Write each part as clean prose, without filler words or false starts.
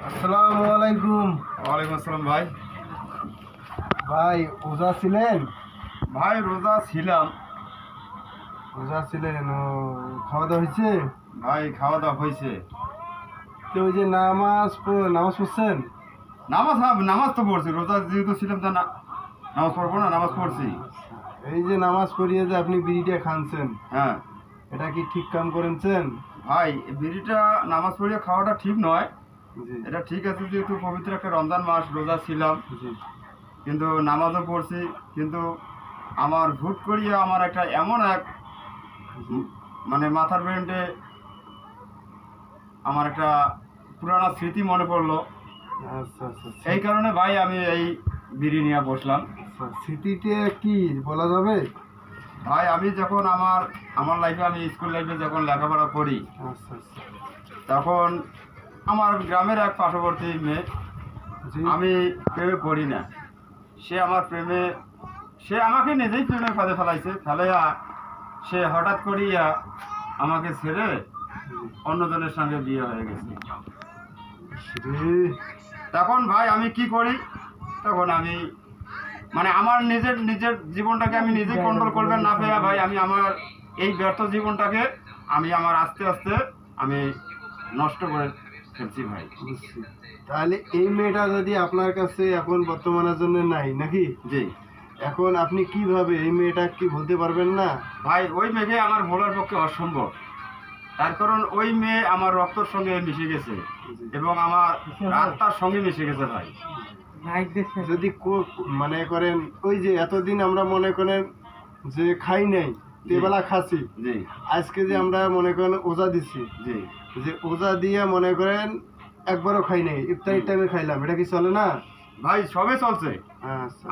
আসসালামু আলাইকুম। ওয়ালাইকুম আসসালাম ভাই। ভাই রোজা ছিলেন? ভাই রোজা ছিলাম। রোজা ছিলেন ও, খাওয়া দাওয়া হয়েছে? ভাই খাওয়া দাওয়া হয়েছে। তো ওই যে নামাজ পড়ছেন? নামাজ তো পড়ছি, রোজা যেহেতু ছিলাম তা নামাজ পড়বো না, নামাজ পড়ছি। এই যে নামাজ পড়িয়ে যে আপনি বিড়িটা খানছেন, হ্যাঁ এটা কি ঠিক কাম করেছেন? ভাই, বিড়িটা নামাজ পড়িয়ে খাওয়াটা ঠিক নয়। জি এটা ঠিক আছে যেহেতু পবিত্র একটা রমজান মাস, রোজা ছিলাম, জি কিন্তু নামাজও পড়ছি। কিন্তু আমার হুট করিয়া আমার একটা এমন এক মানে মাথার ব্রেন্ডে আমার একটা পুরানো স্মৃতি মনে পড়লো। আচ্ছা আচ্ছা এই কারণে ভাই আমি এই বিড়ি নিয়ে বসলাম। আচ্ছা, স্মৃতিটা কি বলা যাবে? ভাই আমি যখন আমার লাইফে, আমি স্কুল লাইফে যখন লেখাপড়া করি, আচ্ছা আচ্ছা তখন আমার গ্রামের এক পার্শ্ববর্তী মেয়ে, জি আমি প্রেমে পড়ি না, সে আমাকে নিজেই প্রেমে ফাঁদে ফেলাইয়া সে হঠাৎ করিয়া আমাকে ছেড়ে অন্যজনের সঙ্গে বিয়ে হয়ে গেছে। রে, তখন ভাই আমি কি করি, তখন আমি মানে আমার নিজের জীবনটাকে আমি নিজেই কন্ট্রোল করবেন না পেয়ে ভাই আমি আমার এই ব্যর্থ জীবনটাকে আমি আমার আস্তে আস্তে আমি নষ্ট করে ফেলছি ভাই। বুঝছি। তাহলে এই মেয়েটা যদি আপনার কাছে এখন বর্তমানের জন্য নাই নাকি, জি এখন আপনি কিভাবে এই মেয়েটা কি বলতে পারবেন না? ভাই, ওই মেয়েকে আমার ভোলার পক্ষে অসম্ভব। তার কারণ ওই মেয়ে আমার রক্তর সঙ্গে মিশে গেছে এবং আমার আত্মার সঙ্গে মিশে গেছে ভাই। যদি মনে করেন ওই যে এতদিন আমরা মনে করেন যে খাই নাই, তেবেলা খাচ্ছি, জি আজকে যে আমরা মনে করেন ওজা দিচ্ছি, জি যে ওজা দিয়ে মনে করেন একবারও খাই নাই, ইফতারির টাইমে খাইলাম, এটা কি চলে না? ভাই, সবে চলছে। আচ্ছা,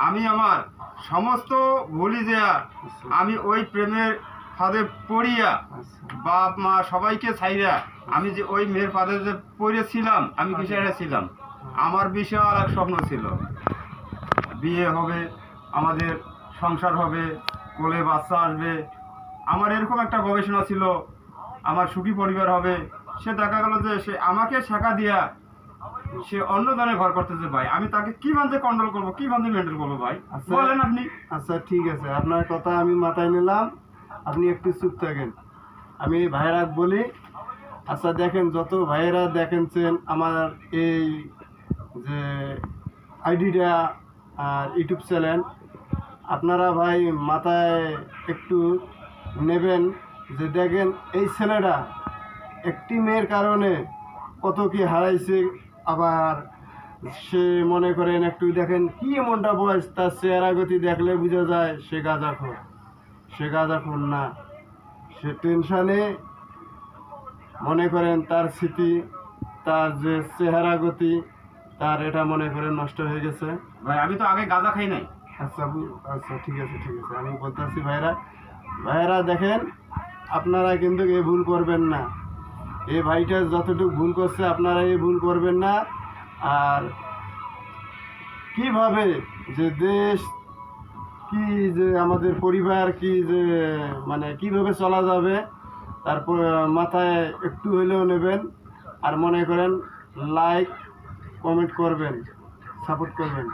আমি আমার সমস্ত ভুলি যে আমি ওই প্রেমের ফাঁদে পড়িয়া আচ্ছা, বাপ মা সবাইকে ছাইরা আমি যে ওই মেয়ের ফাঁদে যে পড়েছিলাম, আমি কিসের ছিলাম, আমার বিশাল এক স্বপ্ন ছিল, বিয়ে হবে, আমাদের সংসার হবে, কোলে বাচ্চা আসবে, আমার এরকম একটা গবেষণা ছিল, আমার সুখী পরিবার হবে। সে দেখা গেল যে সে আমাকে শেখা দিয়া সে অন্য জনে ঘর করতেছে ভাই। আমি তাকে কিভাবে কন্ট্রোল করবো, কিভাবে মেনটেন করবো ভাই, বলেন আপনি। আচ্ছা ঠিক আছে, আপনার কথা আমি মাথায় নিলাম, আপনি একটু চুপ থাকেন, আমি ভাইরা বলি। আচ্ছা দেখেন, যত ভাইয়েরা দেখেনছেন আমার এই যে আইডিটা আর ইউটিউব চ্যানেল, আপনারা ভাই মাথায় একটু নেবেন যে দেখেন এই ছেলেটা একটি মেয়ের কারণে কত কি হারাইছে। আবার সে মনে করেন একটু দেখেন কি এমনটা বয়স, তার চেহারা গতি দেখলে বোঝা যায় সে গাঁজাখোর না, সে টেনশানে মনে করেন তার স্মৃতি, তার যে চেহারা গতি, তার এটা মনে করেন নষ্ট হয়ে গেছে ভাই আমি তো আগে গাঁজা খাই নাই। আচ্ছা আচ্ছা ঠিক আছে আমি বলতেছি ভাইরা দেখেন, আপনারা কিন্তু এই ভুল করবেন না, এই ভাইটা যতটুকু ভুল করছে আপনারা এই ভুল করবেন না। আর কিভাবে যে দেশ কি যে আমাদের পরিবার কি যে মানে কিভাবে চলা যাবে, তারপর মাথায় একটু হইলেও নেবেন, আর মনে করেন লাইক কমেন্ট করবেন, সাপোর্ট করবেন।